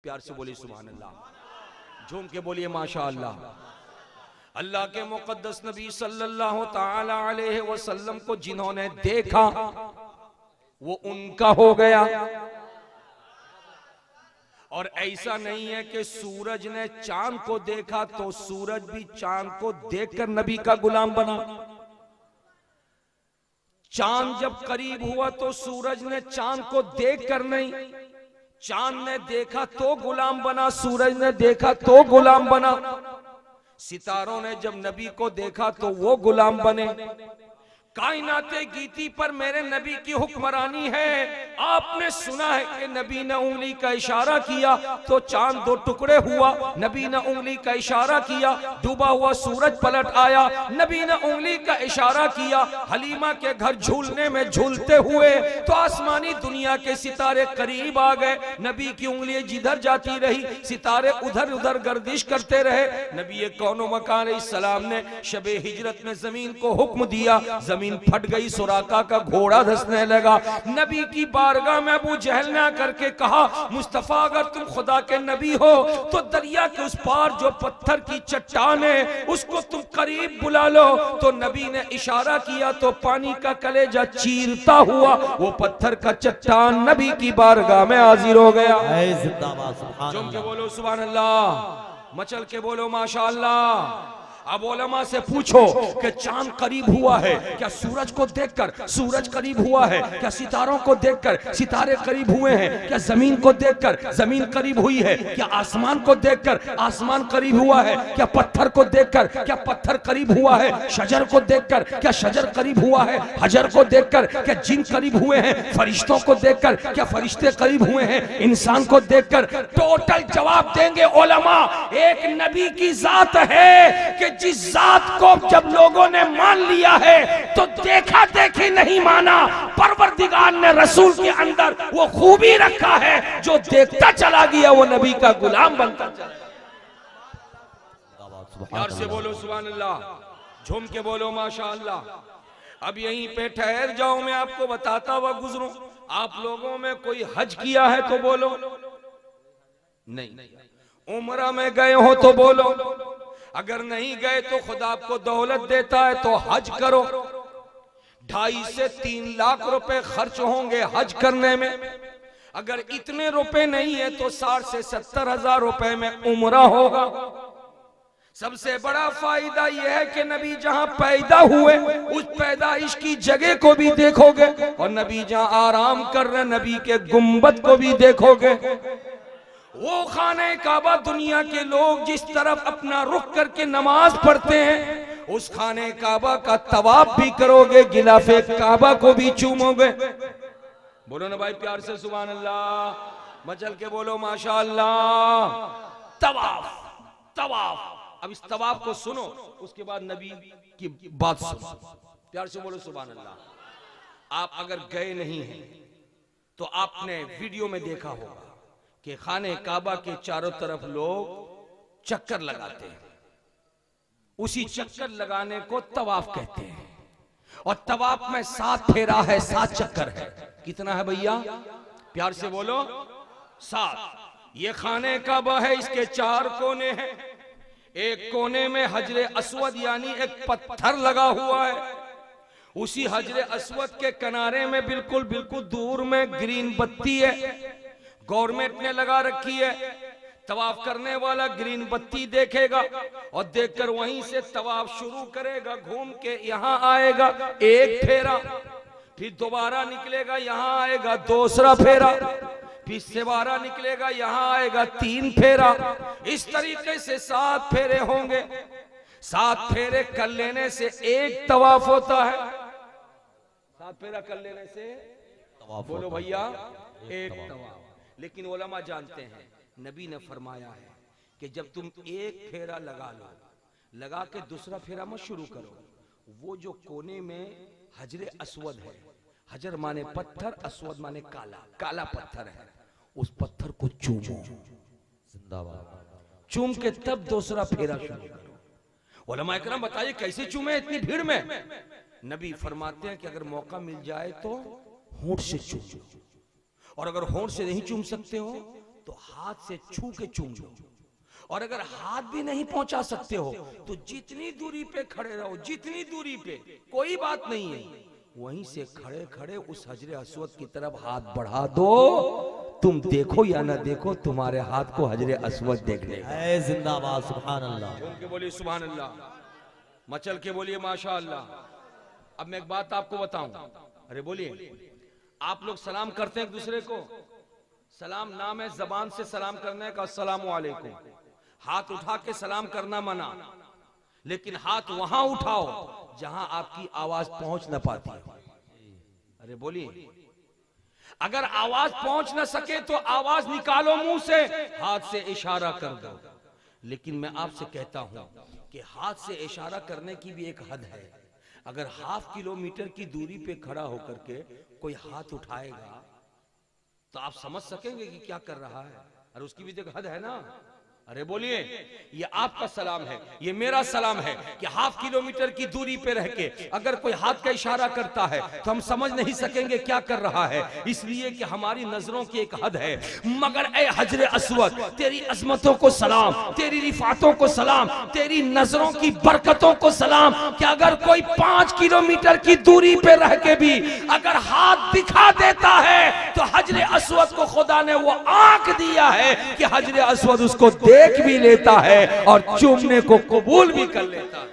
प्यार से बोलिए सुभान अल्लाह, झूम के बोलिए माशा अल्लाह। अल्लाह के मुकद्दस नबी सल्लल्लाहु ताला अलैहि वसल्लम को जिन्होंने देखा वो उनका हो गया। और ऐसा नहीं है कि सूरज ने चांद को देखा तो सूरज भी चांद को देखकर नबी का गुलाम बना। चांद जब करीब हुआ तो सूरज ने चांद को देखकर नहीं, चांद ने देखा तो गुलाम बना, सूरज ने देखा तो गुलाम बना। सितारों ने जब नबी को देखा तो वो गुलाम बने। कायनाते गीती पर मेरे नबी की हुक्मरानी है। आपने सुना है कि नबी ने उंगली का इशारा किया तो चांद दो टुकड़े हुआ, नबी ने उंगली का इशारा किया डूबा हुआ सूरज पलट आया, नबी ने उंगली का इशारा किया हलीमा के घर झूलने में झूलते हुए तो आसमानी दुनिया के सितारे करीब आ गए। नबी की उंगली जिधर जाती रही सितारे उधर उधर गर्दिश करते रहे। नबी कौनो मकान अलैहिस्सलाम ने शबे हिजरत में जमीन को हुक्म दिया, जमीन फट गई, सुराका का घोड़ा धंसने लगा। नबी की बारगाह में अबू जहल ने आकर के कहा, मुस्तफा अगर तुम खुदा के नबी हो तो दरिया के उस पार जो पत्थर की चट्टान है उसको तुम करीब बुला लो। तो नबी ने इशारा किया तो पानी का कलेजा चीरता हुआ वो पत्थर का चट्टान नबी की बारगाह में हाजिर हो गया। झूम के बोलो सुभान अल्लाह, मचल के बोलो माशा अल्लाह। अब उलमा से पूछो कि चांद करीब हुआ है क्या सूरज को देखकर, सूरज करीब हुआ है क्या सितारों को देखकर, सितारे करीब हुए हैं क्या जमीन को देखकर, जमीन करीब हुई है क्या आसमान को देखकर, आसमान करीब हुआ है क्या पत्थर को देखकर, क्या पत्थर करीब हुआ है शजर को देखकर, क्या शजर करीब हुआ है हजर को देखकर, क्या जिन करीब हुए हैं फरिश्तों को देखकर, क्या फरिश्ते करीब हुए हैं इंसान को देखकर। टोटल जवाब देंगे उलमा। एक नबी की जात है कि जिस जात को जब लोगों ने मान लिया है तो देखा देखी नहीं माना। परवरदिगार ने रसूल के अंदर वो खूबी रखा है जो देखता चला गया वो नबी का गुलाम बनता चला। प्यार से बोलो सुभान अल्लाह, झूम के बोलो माशा अल्लाह। अब यहीं पे ठहर जाओ, मैं आपको बताता हुआ गुजरूं। आप लोगों में कोई हज किया है तो बोलो नहीं, उम्रा में गए हो तो बोलो, अगर नहीं गए तो खुदा आपको दौलत देता है तो हज करो। 2.5 से 3 लाख रुपए खर्च होंगे हज करने में। अगर इतने रुपए नहीं है तो 60 से 70 हजार रुपए में उम्रा होगा। सबसे बड़ा फायदा यह है कि नबी जहां पैदा हुए उस पैदाइश की जगह को भी देखोगे और नबी जहां आराम कर रहे नबी के गुंबद को भी देखोगे। वो खाने काबा दुनिया के लोग जिस तरफ अपना रुख करके नमाज पढ़ते हैं उस खाने काबा का तवाफ भी करोगे, गिलाफे काबा को भी चूमोगे। बोलो ना भाई प्यार से सुभान अल्लाह, मचल के बोलो माशा अल्लाह। तवाफ तवाफ, अब इस तवाफ को सुनो उसके बाद नबी की बात सुनो। प्यार से बोलो सुभान अल्लाह। आप अगर गए नहीं हैं तो आपने वीडियो में देखा होगा कि खाने काबा के चारों तरफ लोग चक्कर लगाते हैं। उसी चक्कर लगाने को तवाफ कहते हैं। और तवाफ में 7 फेरा है, 7 चक्कर है। कितना है भैया? प्यार से बोलो 7। ये खाने काबा है, इसके 4 कोने हैं। एक कोने में हजरे अस्वद यानी एक पत्थर लगा हुआ है। उसी हजरे अस्वद के किनारे में बिल्कुल बिल्कुल दूर में ग्रीन बत्ती है, गवर्नमेंट ने लगा रखी है। तवाफ करने वाला ग्रीन बत्ती देखेगा और देखकर वहीं से तवाफ शुरू करेगा। घूम के यहाँ आएगा, एक फेरा, फिर दोबारा निकलेगा, यहाँ आएगा, दूसरा फेरा, फिर दोबारा निकलेगा, यहाँ आएगा, 3 फेरा। इस तरीके से 7 फेरे होंगे। 7 फेरे कर लेने से एक तवाफ होता है। 7 फेरा कर लेने से बोलो भैया एक तवाफ। लेकिन उलमा जानते हैं नबी ने फरमाया है कि जब तुम एक फेरा लगा लो, लगा के दूसरा फेरा मत शुरू करो। वो जो कोने में हजरे अस्वद है, हजर माने पत्थर, अस्वद माने काला, काला पत्थर है, उस पत्थर को चूमो, जिंदाबाद, चूम के तब दूसरा फेरा शुरू करो। उलमा इकराम बताइए कैसे चूमे इतनी भीड़ में? नबी फरमाते हैं कि अगर मौका मिल जाए तो होंठ से चूमो, और अगर होंठ से नहीं चूम सकते हो तो हाथ से छू के चूम लो, और अगर हाथ भी नहीं पहुंचा सकते हो तो जितनी दूरी पे खड़े रहो, जितनी दूरी पे, कोई बात नहीं है, वहीं से खड़े खड़े उस हजरे अस्वद की तरफ हाथ बढ़ा दो। तुम देखो या ना देखो, तुम्हारे हाथ को हजरे अस्वद देख लेगा। जिंदाबाद, सुभान अल्लाह। बोल के बोलिए सुभान अल्लाह, मचल के बोलिए माशा अल्लाह। अब मैं एक बात आपको बताऊं, अरे बोलिए, आप लोग सलाम करते हैं एक दूसरे को, सलाम नाम है जबान से सलाम करने का, अस्सलामु अलैकुम। हाथ उठा के सलाम करना मना, लेकिन हाथ वहां उठाओ जहां आपकी आवाज पहुंच न पाती हो। अरे बोलिए, अगर आवाज पहुंच न सके तो आवाज निकालो मुंह से, हाथ से इशारा कर दो। लेकिन मैं आपसे कहता हूं कि हाथ से इशारा करने की भी एक हद है। अगर हाफ किलोमीटर की दूरी पे खड़ा होकर के कोई हाथ उठाएगा तो आप समझ सकेंगे कि क्या कर रहा है, और उसकी भी एक हद है ना। अरे बोलिए, ये आपका सलाम है, ये मेरा सलाम है कि हाफ किलोमीटर की दूरी पे रह के अगर कोई हाथ का इशारा करता है तो हम समझ नहीं सकेंगे क्या कर रहा है, इसलिए कि हमारी नजरों की एक हद है। मगर ए हजरे अस्वद, तेरी अजमतों को सलाम, तेरी रिफातों को सलाम, तेरी नजरों की बरकतों को सलाम, कि अगर कोई 5 किलोमीटर की दूरी पे रह के भी अगर हाथ दिखा देता है तो हजरे अस्वद को खुदा ने वो आंख दिया है कि हजरे अस्वद उसको देख भी लेता है और चूमने को कबूल भी कर लेता है।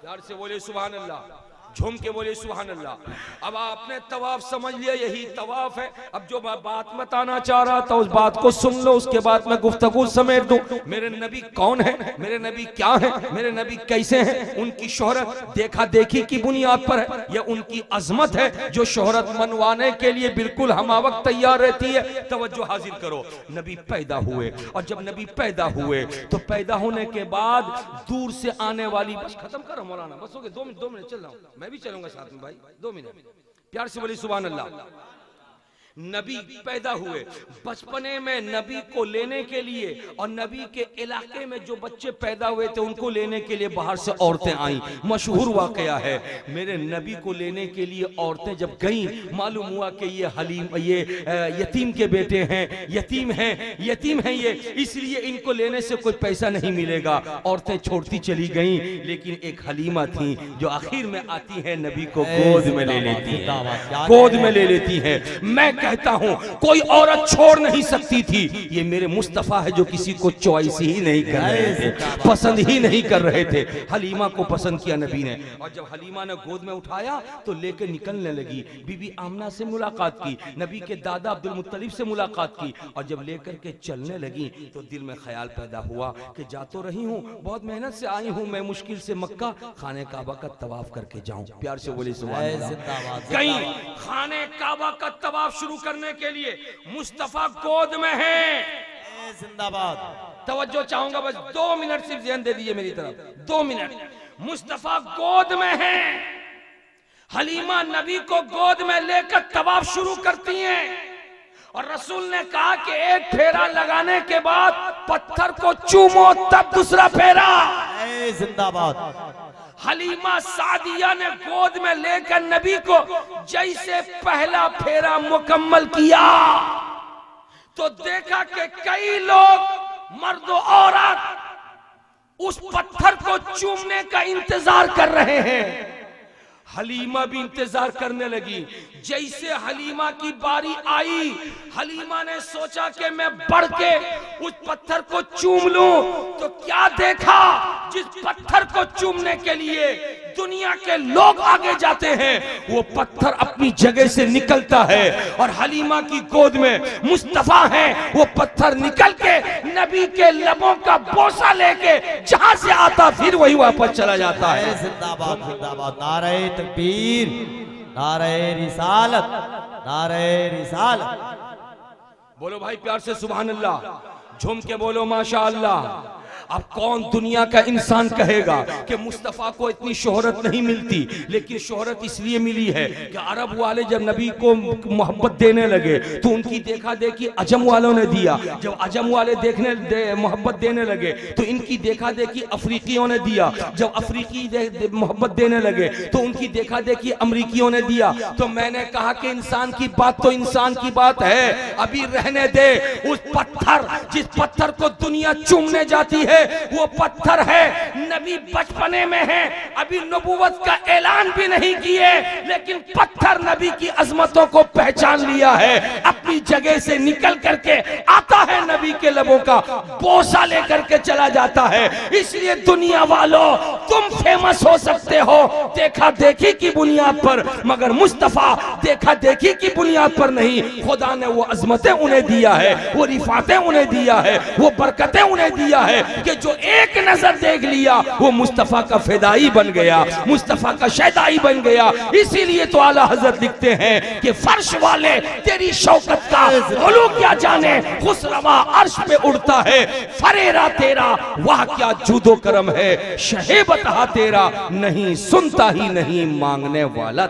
यार से बोले सुभान अल्लाह, झूम के बोले सुभान अल्लाह। अब आपने तवाफ समझ लिया, यही तवाफ है। अब जो मैं बात बताना चाह रहा था उस बात को सुन लो, उसके बाद मैं गुफ्तगू समेट दूं। मेरे नबी कौन है, मेरे नबी क्या है, मेरे नबी कैसे हैं, उनकी शोहरत देखा देखी की बुनियाद पर है या उनकी अजमत है जो शोहरत मनवाने के लिए बिल्कुल हमावक्त तैयार रहती है। तवज्जो हाजिर करो, नबी पैदा हुए, और जब नबी पैदा हुए तो पैदा होने के बाद दूर से आने वाली, बस खत्म करो मौलाना, बस हो गए 2 मिनट चल रहा हूं, मैं भी चलूंगा साथ में भाई, 2 मिनट प्यार से बोली सुभान अल्लाह। नबी पैदा हुए, बचपने में नबी को लेने के लिए और नबी के इलाके में जो बच्चे पैदा हुए थे उनको लेने के लिए बाहर से औरतें आईं। मशहूर वाकया है, मेरे नबी को लेने के लिए औरतें जब गईं, मालूम हुआ कि ये यतीम के बेटे हैं, यतीम हैं ये, इसलिए इनको लेने से कोई पैसा नहीं मिलेगा। औरतें छोड़ती चली गईं, लेकिन एक हलीमा थी जो आखिर में आती है, नबी को गोद में ले लेती है, गोद में ले लेती है। मैं कहता हूं कोई औरत छोड़ नहीं सकती थी, ये मेरे मुस्तफा है जो किसी को चॉइस ही नहीं कर रहे थे, पसंद ही नहीं कर रहे थे। हलीमा को पसंद किया नबी ने, और जब हलीमा ने गोद में उठाया तो लेकर निकलने लगी। बीबी आमना से मुलाकात की, नबी के दादा अब्दुल मुत्तलिब से मुलाकात की, और जब लेकर के चलने लगी तो दिल में ख्याल पैदा हुआ कि जा तो रही हूँ, बहुत मेहनत से आई हूँ मैं, मुश्किल से मक्का खाने काबा का तवाफ करके जाऊं। प्यार से बोले सुभान अल्लाह। कहीं खाने काबा का तवाफ शुरू करने के लिए मुस्तफा गोद में है। जिंदाबाद। तवज्जो चाहूंगा, बस 2 मिनट सिर्फ ध्यान दे दीजिए मेरी तरफ, 2 मिनट। मुस्तफा गोद में है, हलीमा नबी को गोद में लेकर तवाफ शुरू करती हैं, और रसूल ने कहा कि एक फेरा लगाने के बाद पत्थर को चूमो, तब दूसरा फेरा। जिंदाबाद। हलीमा सादिया ने गोद में लेकर नबी को जैसे पहला फेरा मुकम्मल किया तो देखा कि कई लोग, मर्द और औरत, उस पत्थर को चूमने का इंतजार कर रहे हैं। हलीमा भी इंतजार करने लगी। जैसे हलीमा की बारी आई, हलीमा ने सोचा कि मैं बढ़ के उस पत्थर को चूम लूं, तो क्या देखा, जिस पत्थर को चूमने के लिए दुनिया के लोग आगे जाते हैं, वो पत्थर अपनी जगह से निकलता है, और हलीमा की गोद में मुस्तफा है, वो पत्थर निकल के नबी के लबों का बोसा लेके जहां से आता फिर वही वापस चला जाता है। जिंदाबाद जिंदाबाद। नारे तकबीर, नारे रिसालत, नारे रिसालत। बोलो भाई प्यार से सुभान अल्लाह, झूम के बोलो माशा अल्लाह। अब कौन दुनिया का इंसान कहेगा कि मुस्तफ़ा को इतनी शोहरत नहीं मिलती, लेकिन शोहरत इसलिए मिली है कि अरब वाले जब नबी को मोहब्बत देने लगे तो उनकी देखा देखी अजम वालों ने दिया, जब अजम वाले मोहब्बत देने लगे तो इनकी देखा देखी अफ्रीकियों ने दिया, जब अफ्रीकी मोहब्बत देने लगे तो उनकी देखा देखी अमरीकियों ने दिया। तो मैंने कहा कि इंसान की बात तो इंसान की बात है, अभी रहने दे। उस पत्थर, जिस पत्थर को दुनिया चूमने जाती है वो पत्थर है नबी बचपने में है, अभी नबूवत का ऐलान भी नहीं किए, लेकिन पत्थर नबी की अजमतों को पहचान लिया है, अपनी जगह से निकल करके आता है, नबी के लबों का बोसा लेकर के चला जाता है। इसलिए दुनिया वालों, तुम फेमस हो सकते हो देखा देखी की बुनियाद पर, मगर मुस्तफा देखा देखी की बुनियाद पर नहीं। खुदा ने वो अजमतें उन्हें दिया है, वो रिफातें उन्हें दिया है, वो बरकतें उन्हें दिया है कि जो एक नजर देख लिया वो मुस्तफा का फिदाई बन गया, मुस्तफा का शैदाई बन गया। इसीलिए तो आला हजरत लिखते हैं कि फर्श वाले तेरी शौकत का उलू क्या जाने, खुसरवा अर्श पे उड़ता है, फरेरा तेरा वाह क्या जूदो करम है, शहे बता तेरा नहीं सुनता ही नहीं मांगने वाला।